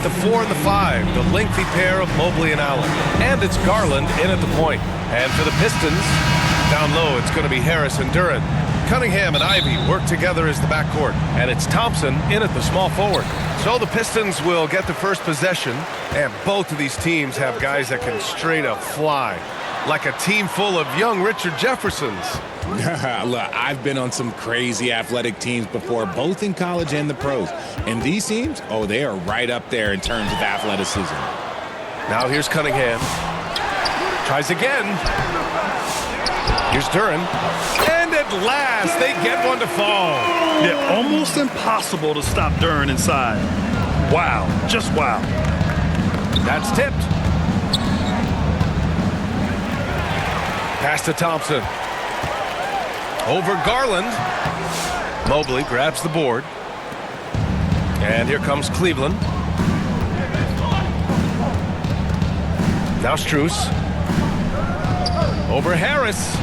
the 4 and the 5, the lengthy pair of Mobley and Allen. And it's Garland in at the point. And for the Pistons, down low, it's going to be Harris and Duren. Cunningham and Ivy work together as the backcourt. And it's Thompson in at the small forward. So the Pistons will get the first possession. And both of these teams have guys that can straight up fly. Like a team full of young Richard Jeffersons. Look, I've been on some crazy athletic teams before, both in college and the pros. And these teams, oh, they are right up there in terms of athleticism. Now here's Cunningham. Tries again. Here's Duren. And at last, they get one to fall. Yeah, almost impossible to stop Duren inside. Wow, just wow. That's tipped. Pass to Thompson. Over Garland. Mobley grabs the board. And here comes Cleveland. Now Strus. Over Harris.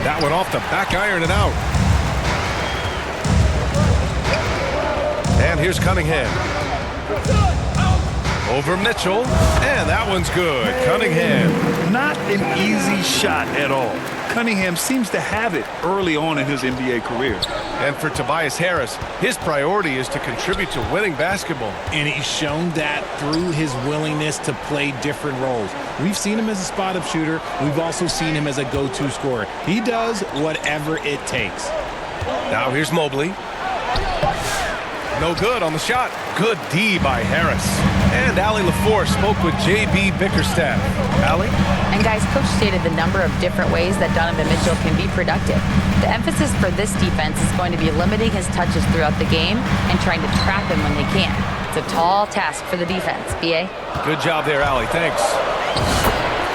That one off the back iron and out. And here's Cunningham. Over Mitchell. And that one's good. Cunningham. Not an easy shot at all. Cunningham seems to have it early on in his NBA career. And for Tobias Harris, his priority is to contribute to winning basketball. And he's shown that through his willingness to play different roles. We've seen him as a spot-up shooter. We've also seen him as a go-to scorer. He does whatever it takes. Now here's Mobley. No good on the shot. Good D by Harris. And Allie LaForce spoke with J.B. Bickerstaff. Allie? And guys, Coach stated the number of different ways that Donovan Mitchell can be productive. The emphasis for this defense is going to be limiting his touches throughout the game and trying to trap him when they can. It's a tall task for the defense. B.A.? Good job there, Allie. Thanks.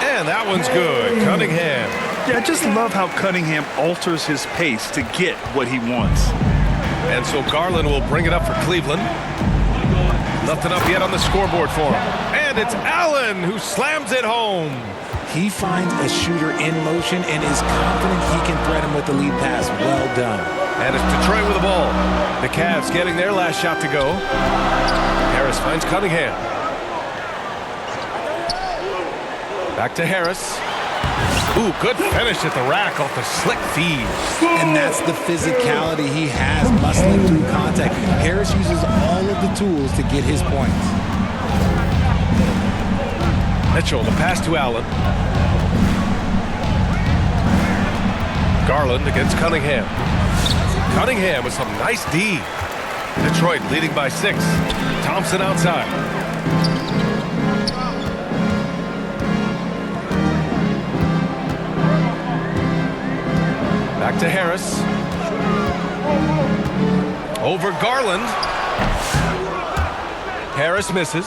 And that one's good. Cunningham. Yeah, I just love how Cunningham alters his pace to get what he wants. And so Garland will bring it up for Cleveland. Nothing up yet on the scoreboard for him. And it's Allen who slams it home. He finds a shooter in motion and is confident he can thread him with the lead pass. Well done. And it's Detroit with the ball. The Cavs getting their last shot to go. Harris finds Cunningham. Back to Harris. Ooh, good finish at the rack off the slick feed. And that's the physicality he has, muscling through contact. Harris uses all of the tools to get his points. Mitchell, the pass to Allen. Garland against Cunningham. Cunningham with some nice D. Detroit leading by 6. Thompson outside. Back to Harris. Over Garland. Harris misses.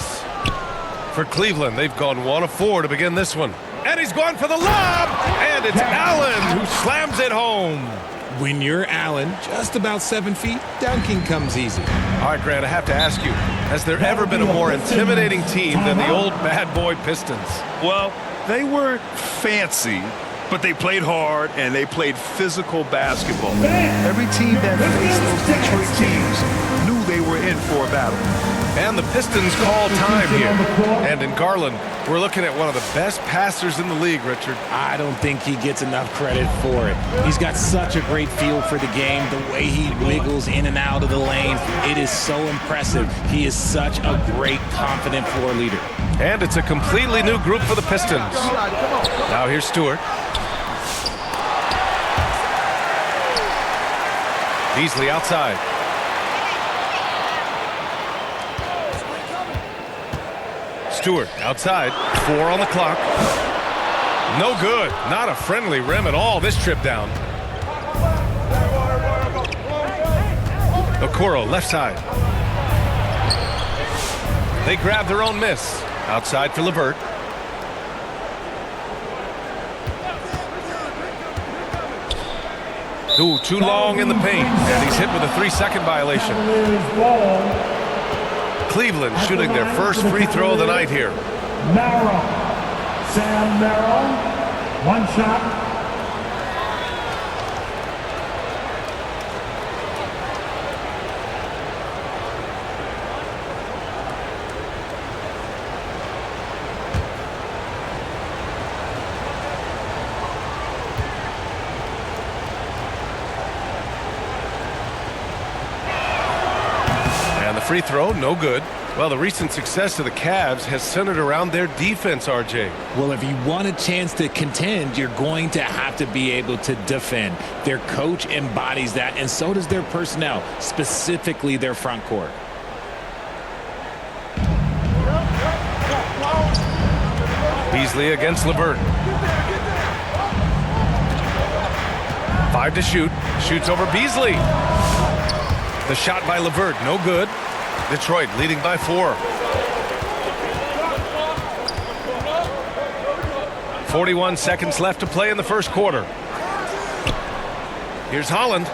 For Cleveland, they've gone 1 of 4 to begin this one. And he's going for the lob! And it's Allen who slams it home. When you're Allen, just about 7 feet, dunking comes easy. All right, Grant, I have to ask you, has there ever been a more intimidating team than the old bad boy Pistons? Well, they weren't fancy, but they played hard and they played physical basketball. Every team that faced those Detroit teams knew they were in for a battle. And the Pistons call time here. And in Garland, we're looking at one of the best passers in the league, Richard. I don't think he gets enough credit for it. He's got such a great feel for the game, the way he wiggles in and out of the lane. It is so impressive. He is such a great, confident floor leader. And it's a completely new group for the Pistons. Now here's Stewart. Beasley outside. Stewart outside. 4 on the clock. No good. Not a friendly rim at all this trip down. Okoro left side. They grab their own miss. Outside for LeVert. Ooh, too long in the paint. And he's hit with a 3-second violation. Cleveland shooting their first free throw of the night here. Merrill. Sam Merrill. 1 shot. free throw, no good. Well, the recent success of the Cavs has centered around their defense, RJ. Well, if you want a chance to contend, you're going to have to be able to defend. Their coach embodies that, and so does their personnel, specifically their front court. Beasley against LeVert. 5 to shoot. Shoots over Beasley. The shot by LeVert, no good. Detroit leading by 4. 41 seconds left to play in the first quarter. Here's Holland.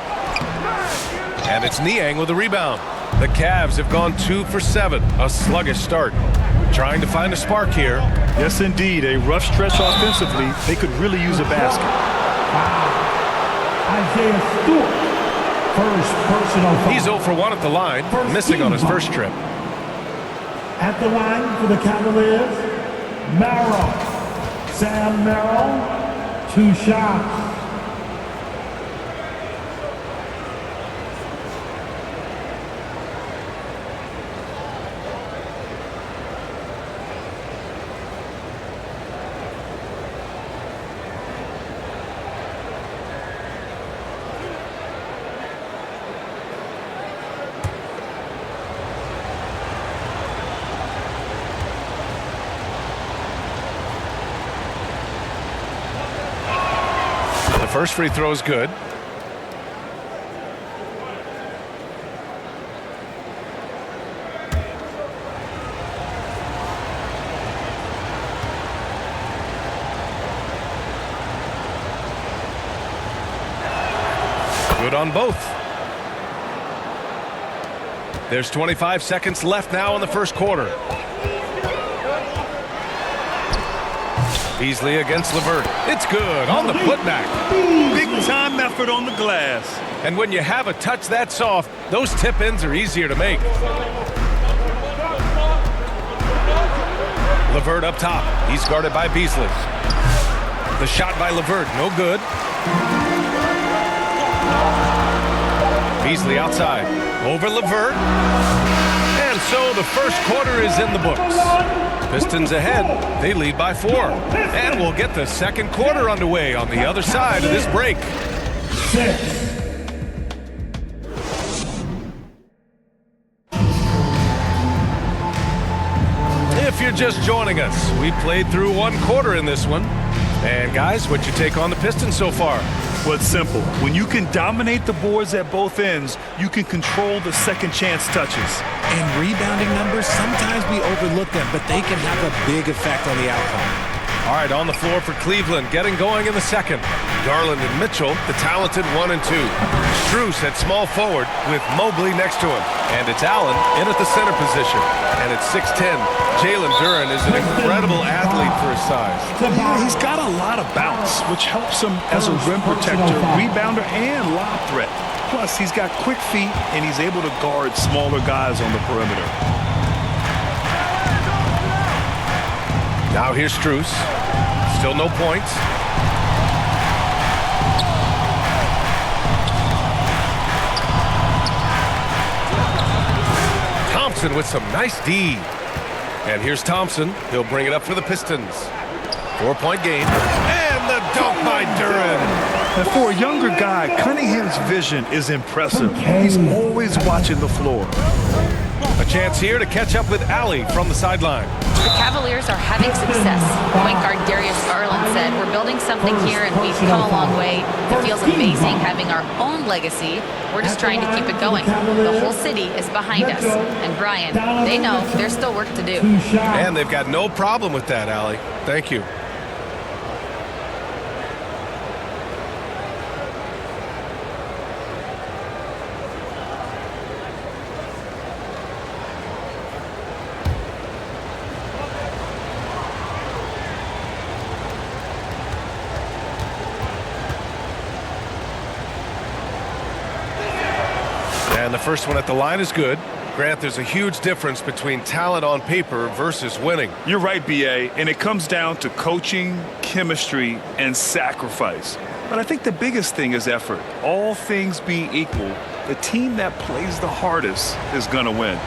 And it's Niang with a rebound. The Cavs have gone 2 for 7. A sluggish start. Trying to find a spark here. Yes, indeed. A rough stretch offensively. They could really use a basket. Isaiah Stewart, first personal foul. He's 0 for 1 at the line, missing on his first trip. At the line for the Cavaliers, Merrill. Sam Merrill, 2 shots. First free throw is good. Good on both. There's 25 seconds left now in the first quarter. Beasley against LeVert. It's good on the putback. Big time effort on the glass. And when you have a touch that soft, those tip-ins are easier to make. LeVert up top. He's guarded by Beasley. The shot by LeVert, no good. Beasley outside. Over LeVert. And so the first quarter is in the books. Pistons ahead. They lead by 4. And we'll get the second quarter underway on the other side of this break. 6. If you're just joining us, we played through 1 quarter in this one. And guys, what's your take on the Pistons so far? Well, it's simple. When you can dominate the boards at both ends, you can control the second chance touches. And rebounding numbers, sometimes we overlook them, but they can have a big effect on the outcome. All right, on the floor for Cleveland, getting going in the second. Garland and Mitchell, the talented 1 and 2. Strus at small forward with Mobley next to him. And it's Allen in at the center position. And at 6'10", Jalen Duren is an incredible athlete for his size. Yeah, he's got a lot of bounce, which helps him as a rim protector, rebounder, and lob threat. Plus, he's got quick feet, and he's able to guard smaller guys on the perimeter. Now here's Strus. Still no points. Thompson with some nice D. And here's Thompson. He'll bring it up for the Pistons. 4-point game. And the dunk by Duren. And for a younger guy, Cunningham's vision is impressive. He's always watching the floor. A chance here to catch up with Allie from the sideline. The Cavaliers are having success. Point guard Darius Garland said, "We're building something here and we've come a long way. It feels amazing having our own legacy. We're just trying to keep it going. The whole city is behind us." And Brian, they know there's still work to do. And they've got no problem with that, Allie. Thank you. And the first one at the line is good. Grant, there's a huge difference between talent on paper versus winning. You're right, B.A., and it comes down to coaching, chemistry, and sacrifice. But I think the biggest thing is effort. All things being equal, the team that plays the hardest is going to win.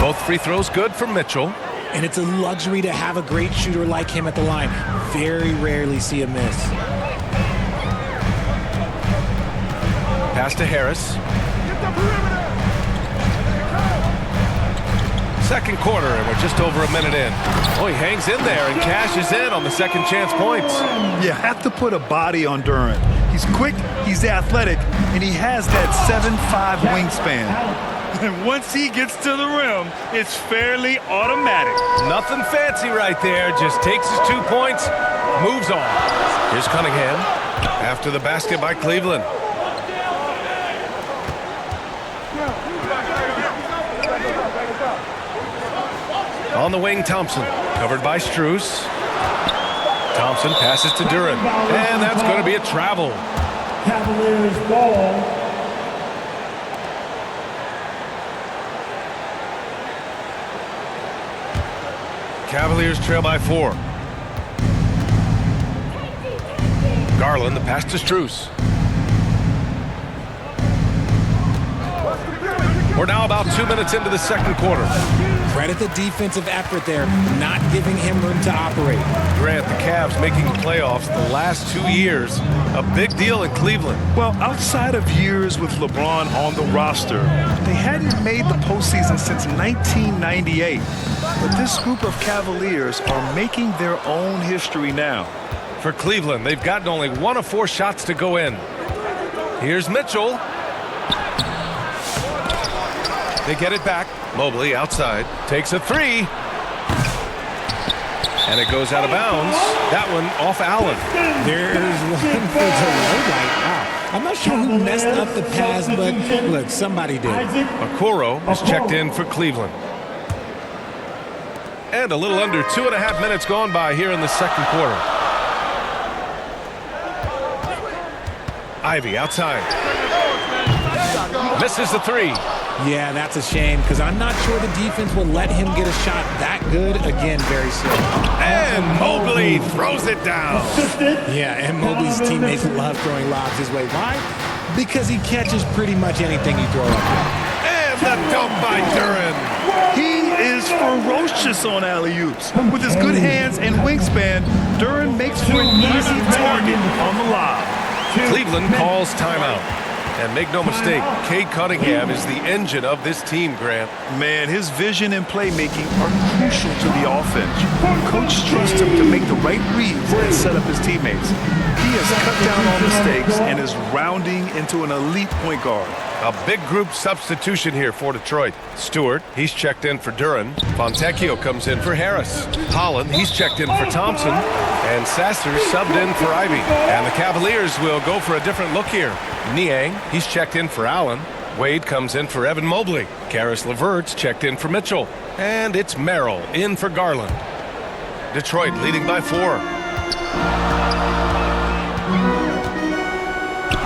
Both free throws good for Mitchell. And it's a luxury to have a great shooter like him at the line. Very rarely see a miss. Pass to Harris. Second quarter, and we're just over a minute in. Oh, he hangs in there and cashes in on the second chance points. You have to put a body on Durant. He's quick, he's athletic, and he has that 7'5" wingspan. And once he gets to the rim, it's fairly automatic. Nothing fancy right there. Just takes his 2 points, moves on. Here's Cunningham after the basket by Cleveland. On the wing, Thompson, covered by Strus. Thompson passes to Durant, and that's going to be a travel. Cavaliers ball. Cavaliers trail by 4. Garland, the pass to Strus. We're now about 2 minutes into the second quarter. Credit the defensive effort there, not giving him room to operate. Grant, the Cavs making the playoffs the last 2 years. A big deal in Cleveland. Well, outside of years with LeBron on the roster, they hadn't made the postseason since 1998. But this group of Cavaliers are making their own history now. For Cleveland, they've gotten only 1 of 4 shots to go in. Here's Mitchell. They get it back. Mobley outside. Takes a 3. And it goes out of bounds. That one off Allen. There's one for the low light. Wow. I'm not sure who messed up the pass, but look, somebody did. Okoro is checked in for Cleveland. And a little under 2.5 minutes gone by here in the second quarter. Ivy outside. Misses the 3. Yeah, that's a shame because I'm not sure the defense will let him get a shot that good again very soon. And Mobley throws it down. Yeah, and Mobley's teammates love throwing lobs his way. Why? Because he catches pretty much anything you throw up there. And the dunk by Durant. He is ferocious on alley-oops. With his good hands and wingspan, Durant makes for an easy target on the lob. Cleveland calls timeout. And make no mistake, Cade Cunningham is the engine of this team, Grant. Man, his vision and playmaking are crucial to the offense. Coach trusts him to make the right reads and set up his teammates. He has cut down on mistakes and is rounding into an elite point guard. A big group substitution here for Detroit. Stewart, he's checked in for Duran. Fontecchio comes in for Harris. Holland, he's checked in for Thompson. And Sasser subbed in for Ivy. And the Cavaliers will go for a different look here. Niang, he's checked in for Allen. Wade comes in for Evan Mobley. Karis LeVert's checked in for Mitchell. And it's Merrill in for Garland. Detroit leading by 4.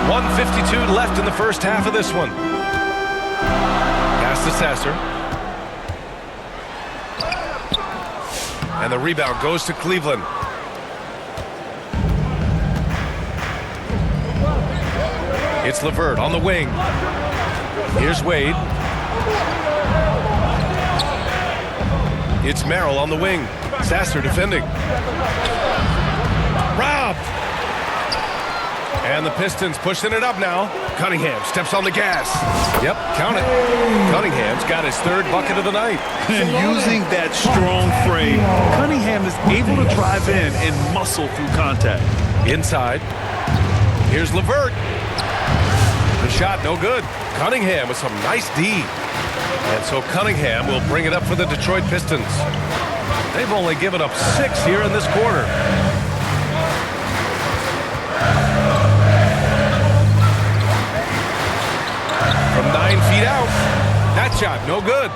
1:52 left in the first half of this one. Pass to Sasser. And the rebound goes to Cleveland. It's LeVert on the wing. Here's Wade. It's Merrill on the wing. Sasser defending. Robbed. And the Pistons pushing it up now. Cunningham steps on the gas. Yep, count it. Cunningham's got his 3rd bucket of the night. And using that strong frame, Cunningham is able to drive in and muscle through contact. Inside. Here's LeVert. The shot no good. Cunningham with some nice D. And so Cunningham will bring it up for the Detroit Pistons. They've only given up 6 here in this quarter. From 9 feet out. That shot no good.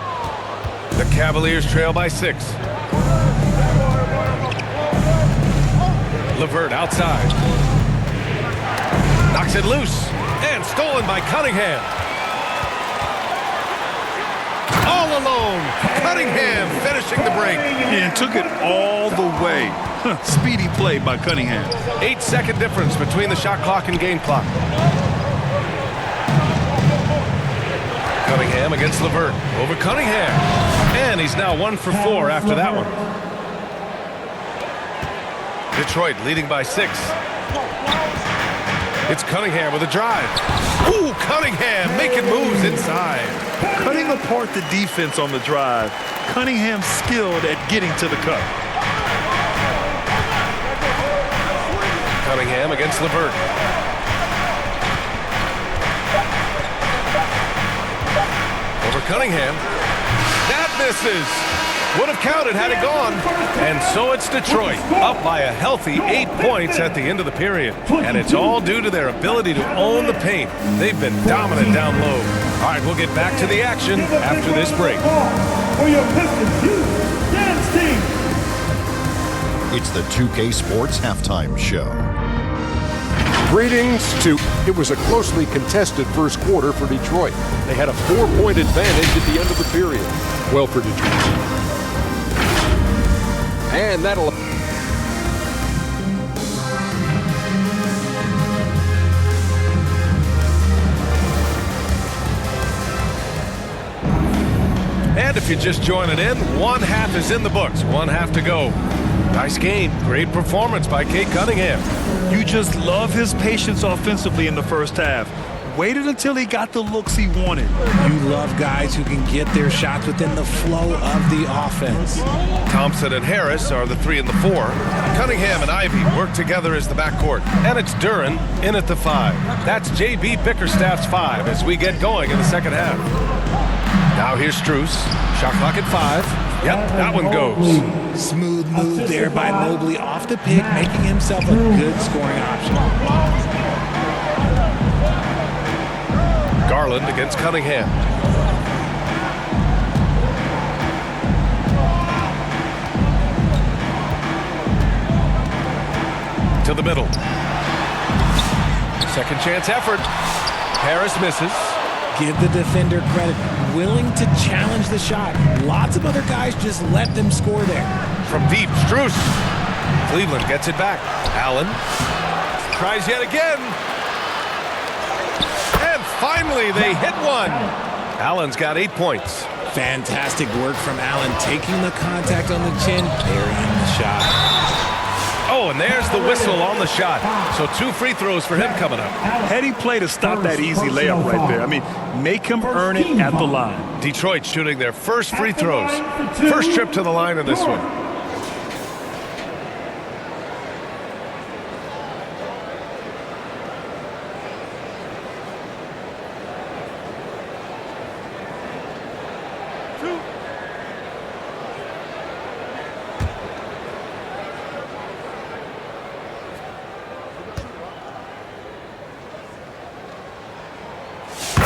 The Cavaliers trail by 6. LeVert outside. Knocks it loose. And stolen by Cunningham. All alone. Cunningham finishing the break. And took it all the way. Speedy play by Cunningham. 8-second difference between the shot clock and game clock. Cunningham against LeVert. Over Cunningham. And he's now 1 for 4 after that one. Detroit leading by 6. It's Cunningham with a drive. Ooh, Cunningham making moves inside. Cutting apart the defense on the drive. Cunningham skilled at getting to the cup. Cunningham against LeVert. Over Cunningham. That misses. Would have counted had it gone. And so it's Detroit, up by a healthy 8 points at the end of the period. And it's all due to their ability to own the paint. They've been dominant down low. All right, we'll get back to the action after this break. For your Pistons, you, dance team. It's the 2K Sports Halftime Show. Greetings to... It was a closely contested first quarter for Detroit. They had a 4-point advantage at the end of the period. Well for Detroit. And that'll... And if you're just joining in, one half is in the books, one half to go. Nice game, great performance by Cade Cunningham. You just love his patience offensively in the first half. Waited until he got the looks he wanted. You love guys who can get their shots within the flow of the offense. Thompson and Harris are the 3 and the 4. Cunningham and Ivy work together as the backcourt. And it's Duren in at the 5. That's J.B. Bickerstaff's 5 as we get going in the second half. Now here's Strus. Shot clock at 5. Yep, that one goes. Smooth move there by Mobley off the pick, making himself a good scoring option. Garland against Cunningham. To the middle. Second chance effort. Harris misses. Give the defender credit. Willing to challenge the shot. Lots of other guys just let them score there. From deep, Strus. Cleveland gets it back. Allen tries yet again. And finally, they hit one. Allen's got 8 points. Fantastic work from Allen, taking the contact on the chin, burying the shot. Oh, and there's the whistle on the shot. So 2 free throws for him coming up. Heady play to stop that easy layup right there. I mean, make him earn it at the line. Detroit shooting their first free throws. First trip to the line in this one.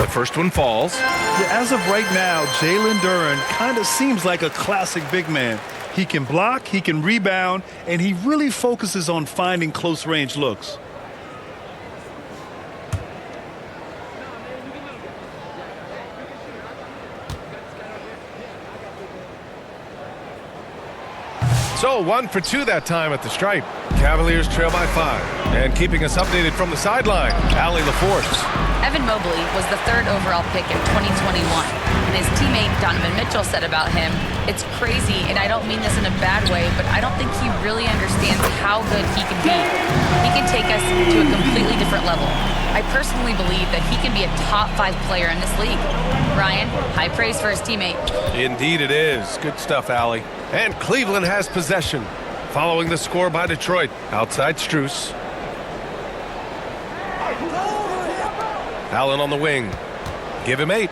First one falls. Yeah, as of right now, Jalen Duren kind of seems like a classic big man. He can block, he can rebound, and he really focuses on finding close-range looks. So 1 for 2 that time at the stripe. Cavaliers trail by 5. And keeping us updated from the sideline, Allie LaForce. Evan Mobley was the 3rd overall pick in 2021. And his teammate Donovan Mitchell said about him, "It's crazy, and I don't mean this in a bad way, but I don't think he really understands how good he can be. He can take us to a completely different level. I personally believe that he can be a top 5 player in this league." Ryan, high praise for his teammate. Indeed it is. Good stuff, Allie. And Cleveland has possession. Following the score by Detroit. Outside Strus. Allen on the wing. Give him 8.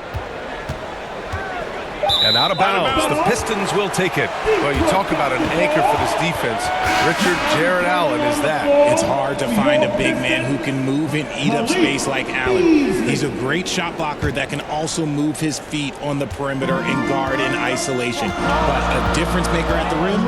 And out of bounds. The Pistons will take it. Well, you talk about an anchor for this defense. Richard Jared Allen is that. It's hard to find a big man who can move and eat up space like Allen. He's a great shot blocker that can also move his feet on the perimeter and guard in isolation. But a difference maker at the rim,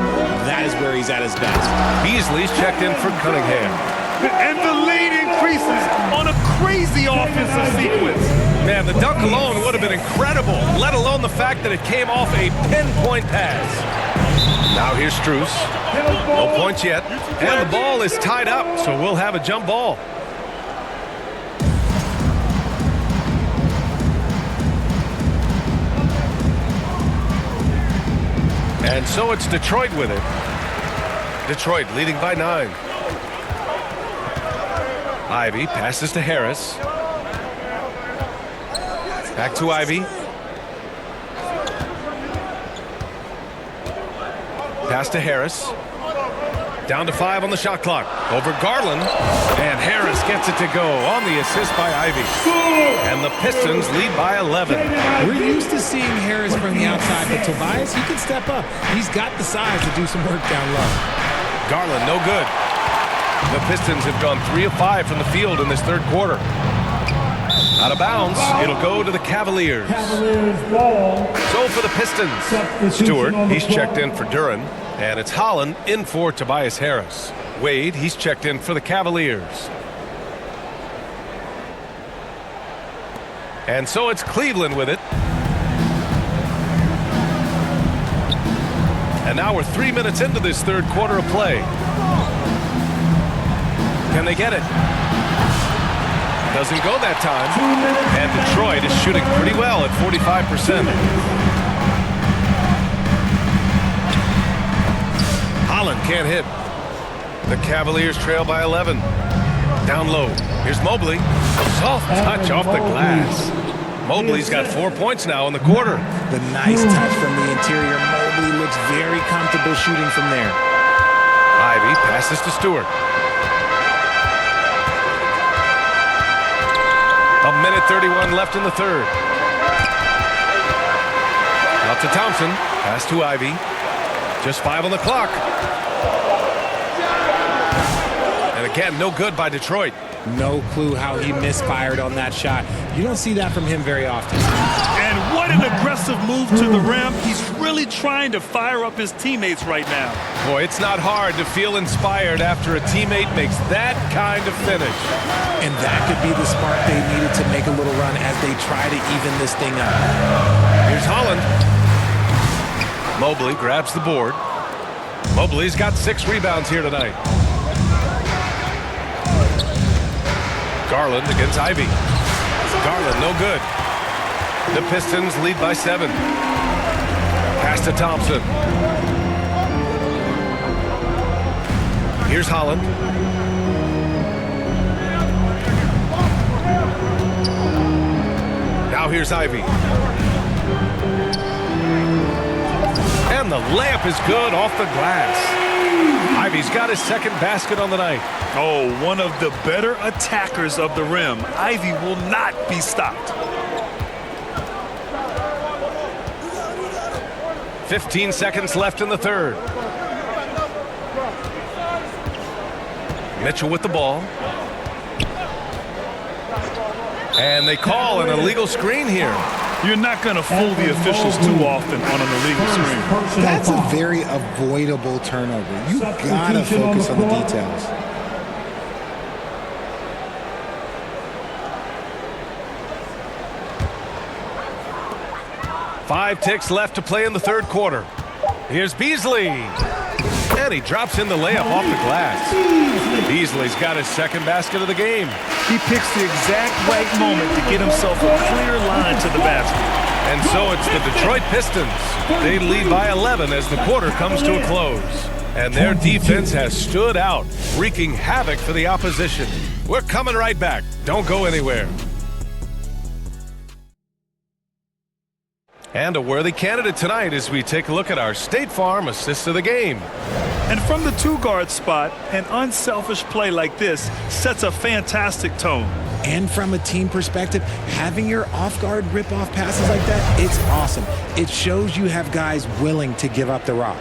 that is where he's at his best. Beasley's checked in for Cunningham. And the lead increases on a crazy offensive sequence. Man, the dunk alone would have been incredible, let alone the fact that it came off a pinpoint pass. Now here's Strus. No points yet. And the ball is tied up, so we'll have a jump ball. And so it's Detroit with it. Detroit leading by 9. Ivy passes to Harris. Back to Ivy. Pass to Harris. Down to 5 on the shot clock. Over Garland. And Harris gets it to go on the assist by Ivy. And the Pistons lead by 11. We're used to seeing Harris from the outside, but Tobias, he can step up. He's got the size to do some work down low. Garland, no good. The Pistons have gone 3 of 5 from the field in this third quarter. Out of bounds, it'll go to the Cavaliers. So for the Pistons, Stewart, he's checked in for Duren. And it's Holland in for Tobias Harris. Wade, he's checked in for the Cavaliers. And so it's Cleveland with it. And now we're 3 minutes into this third quarter of play. Can they get it? Doesn't go that time. And Detroit is shooting pretty well at 45%. Holland can't hit. The Cavaliers trail by 11. Down low. Here's Mobley. Soft touch off the glass. Mobley's got 4 points now in the quarter. The nice touch from the interior. Mobley looks very comfortable shooting from there. Ivy passes to Stewart. A minute 31 left in the third. Out to Thompson. Pass to Ivy. Just 5 on the clock. And again, no good by Detroit. No clue how he misfired on that shot. You don't see that from him very often. And what an aggressive move to the rim. He's really trying to fire up his teammates right now. Boy, it's not hard to feel inspired after a teammate makes that kind of finish. And that could be the spark they needed to make a little run as they try to even this thing up. Here's Holland. Mobley grabs the board. Mobley's got 6 rebounds here tonight. Garland against Ivy. Garland, no good. The Pistons lead by 7. Pass to Thompson. Here's Holland. Now here's Ivy. And the layup is good off the glass. Ivy's got his second basket on the night. Oh, one of the better attackers of the rim. Ivy will not be stopped. 15 seconds left in the third. Mitchell with the ball. And they call an illegal screen here. You're not going to fool the officials too often on an illegal screen. That's a very avoidable turnover. You gotta focus on the details. Five ticks left to play in the third quarter. Here's Beasley. And he drops in the layup off the glass. Beasley's got his second basket of the game. He picks the exact right moment to get himself a clear line to the basket. And so it's the Detroit Pistons. They lead by 11 as the quarter comes to a close. And their defense has stood out, wreaking havoc for the opposition. We're coming right back. Don't go anywhere. And a worthy candidate tonight as we take a look at our State Farm assist of the game. And from the 2-guard spot, an unselfish play like this sets a fantastic tone. And from a team perspective, having your off-guard rip-off passes like that, it's awesome. It shows you have guys willing to give up the rock.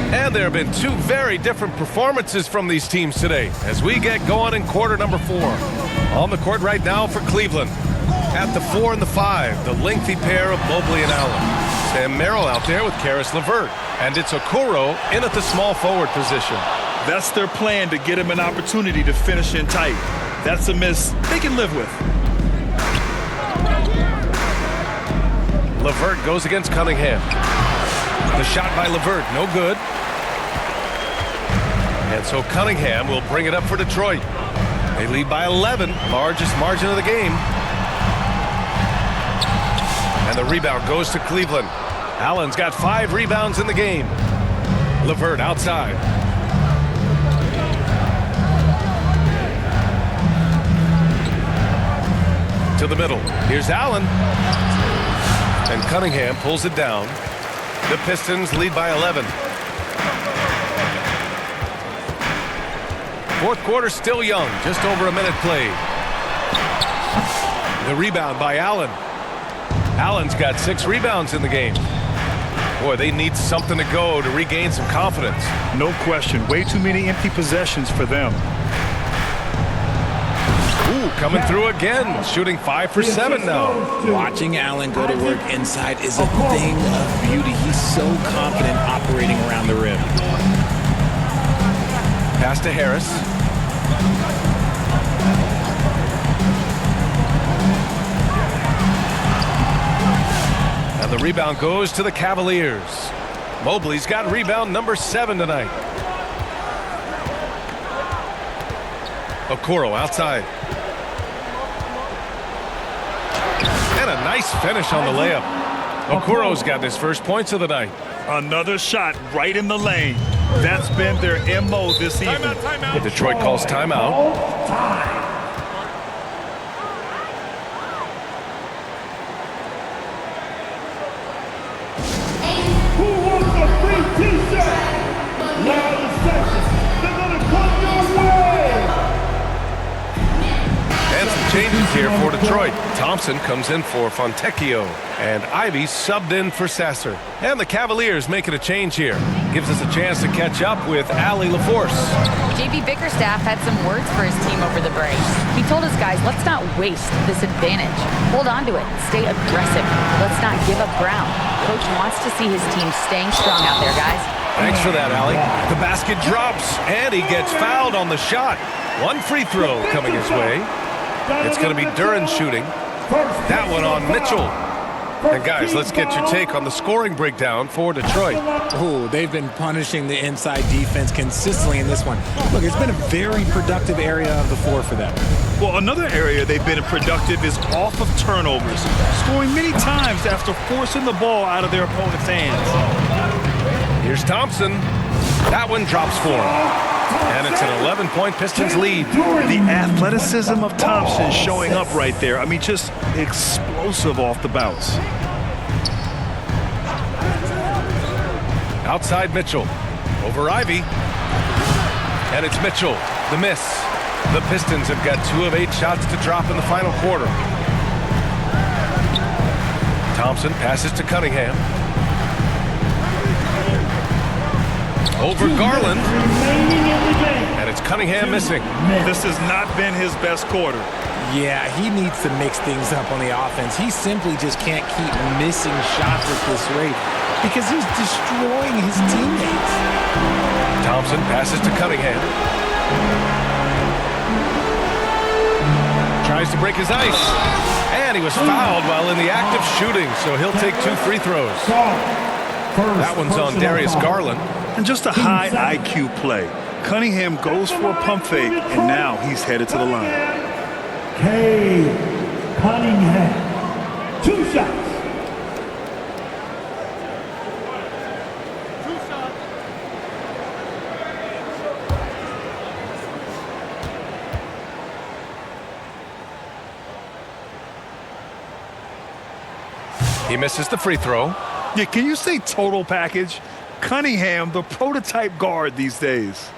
And there have been 2 very different performances from these teams today as we get going in quarter number 4. On the court right now for Cleveland. At the 4 and the 5, the lengthy pair of Mobley and Allen. Sam Merrill out there with Karis LeVert. And it's Okoro in at the small forward position. That's their plan to get him an opportunity to finish in tight. That's a miss they can live with. LeVert goes against Cunningham. The shot by LeVert, no good. And so Cunningham will bring it up for Detroit. They lead by 11, largest margin of the game. And the rebound goes to Cleveland. Allen's got 5 rebounds in the game. LeVert outside. To the middle. Here's Allen. And Cunningham pulls it down. The Pistons lead by 11. Fourth quarter still young. Just over a minute played. The rebound by Allen. Allen's got 6 rebounds in the game. Boy, they need something to go to regain some confidence. No question. Way too many empty possessions for them. Ooh, coming through again. Shooting 5 for 7 now. Watching Allen go to work inside is a thing of beauty. He's so confident operating around the rim. Pass to Harris. And the rebound goes to the Cavaliers. Mobley's got rebound number 7 tonight. Okoro outside. And a nice finish on the layup. Okoro's got his first points of the night. Another shot right in the lane. That's been their MO this evening. Detroit calls timeout. And some changes here for Detroit. Thompson comes in for Fontecchio. And Ivy subbed in for Sasser. And the Cavaliers making a change here. Gives us a chance to catch up with Allie LaForce. JB Bickerstaff had some words for his team over the break. He told his guys, let's not waste this advantage. Hold on to it. Stay aggressive. Let's not give up ground. Coach wants to see his team staying strong out there, guys. Thanks for that, Allie. The basket drops, and he gets fouled on the shot. 1 free throw coming his way. It's going to be Duren shooting. That one on Mitchell. And guys, let's get your take on the scoring breakdown for Detroit. Oh, they've been punishing the inside defense consistently in this one. Look, it's been a very productive area of the floor for them. Well, another area they've been productive is off of turnovers, scoring many times after forcing the ball out of their opponent's hands. Here's Thompson. That one drops for him. And it's an 11-point Pistons lead. The athleticism of Thompson showing up right there. I mean, just explosive off the bounce. Outside Mitchell. Over Ivy. And it's Mitchell. The miss. The Pistons have got 2 of 8 shots to drop in the final quarter. Thompson passes to Cunningham. Over Garland. And it's Cunningham missing. This has not been his best quarter. Yeah, he needs to mix things up on the offense. He simply just can't keep missing shots at this rate because he's destroying his teammates. Thompson passes to Cunningham. Tries to break his ice. And he was fouled while in the act of shooting, so he'll take 2 free throws. That one's on Darius Garland. And just a high IQ play. Cunningham goes for a pump fake, and now he's headed to the line. Cunningham. 2 shots. He misses the free throw. Yeah, can you say total package? Cunningham, the prototype guard these days.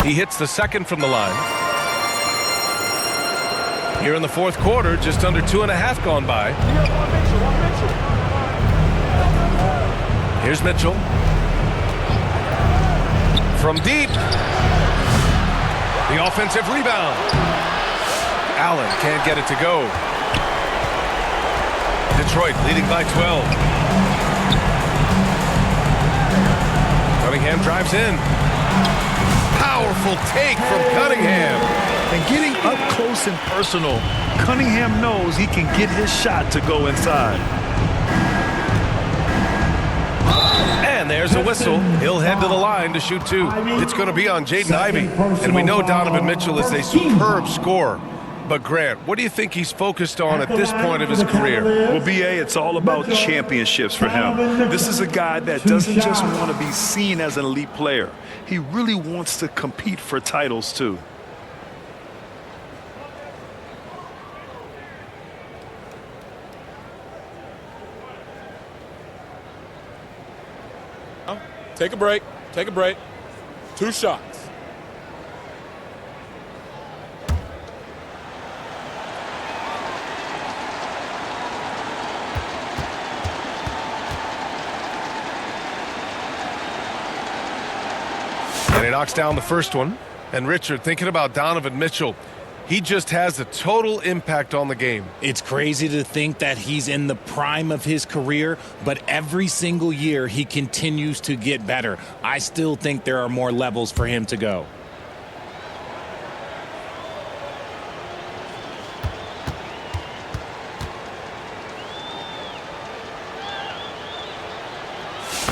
He hits the second from the line. Here in the fourth quarter, just under 2.5 gone by. Here's Mitchell. From deep. The offensive rebound. Allen can't get it to go. Detroit leading by 12. Cunningham drives in. Powerful take from Cunningham. And getting up close close and personal. Cunningham knows he can get his shot to go inside. And there's a whistle. He'll head to the line to shoot two. It's going to be on Jaden Ivey. And we know Donovan Mitchell is a superb scorer. But Grant, what do you think he's focused on at this point of his career? Well, B.A., it's all about championships for him. This is a guy that doesn't just want to be seen as an elite player. He really wants to compete for titles, too. Take a break. Take a break. 2 shots. And he knocks down the first one. And Richard, thinking about Donovan Mitchell, he just has a total impact on the game. It's crazy to think that he's in the prime of his career, but every single year he continues to get better. I still think there are more levels for him to go.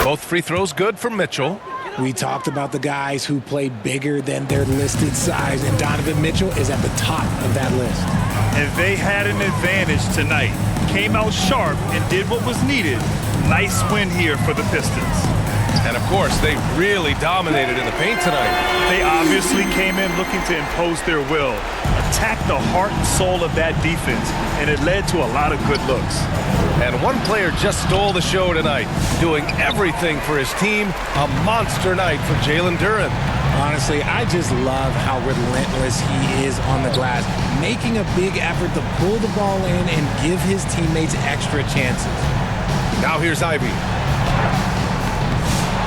Both free throws good for Mitchell. We talked about the guys who play bigger than their listed size, and Donovan Mitchell is at the top of that list. And they had an advantage tonight. Came out sharp and did what was needed. Nice win here for the Pistons. And, of course, they really dominated in the paint tonight. They obviously came in looking to impose their will, attack the heart and soul of that defense, and it led to a lot of good looks. And one player just stole the show tonight, doing everything for his team. A monster night for Jalen Duren. Honestly, I just love how relentless he is on the glass, making a big effort to pull the ball in and give his teammates extra chances. Now here's Ivey.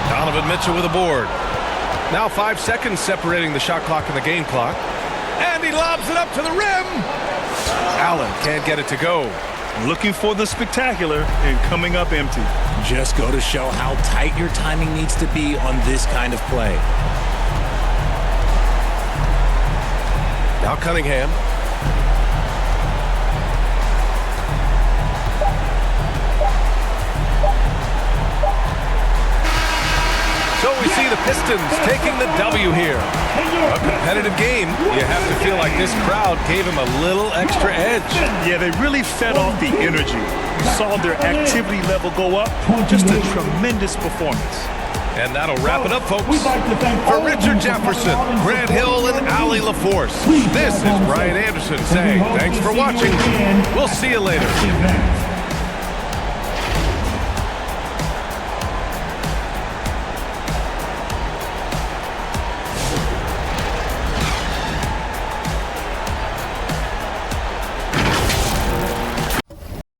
Donovan Mitchell with a board. Now 5 seconds separating the shot clock and the game clock. And he lobs it up to the rim. Allen can't get it to go. Looking for the spectacular and coming up empty. Just go to show how tight your timing needs to be on this kind of play. Now Cunningham. So we see the Pistons taking the W here. A competitive game. You have to feel like this crowd gave him a little extra edge. Yeah, they really fed off the energy. You saw their activity level go up. Just a tremendous performance. And that'll wrap it up, folks. For Richard Jefferson, Grant Hill, and Allie LaForce, this is Brian Anderson saying thanks for watching. We'll see you later.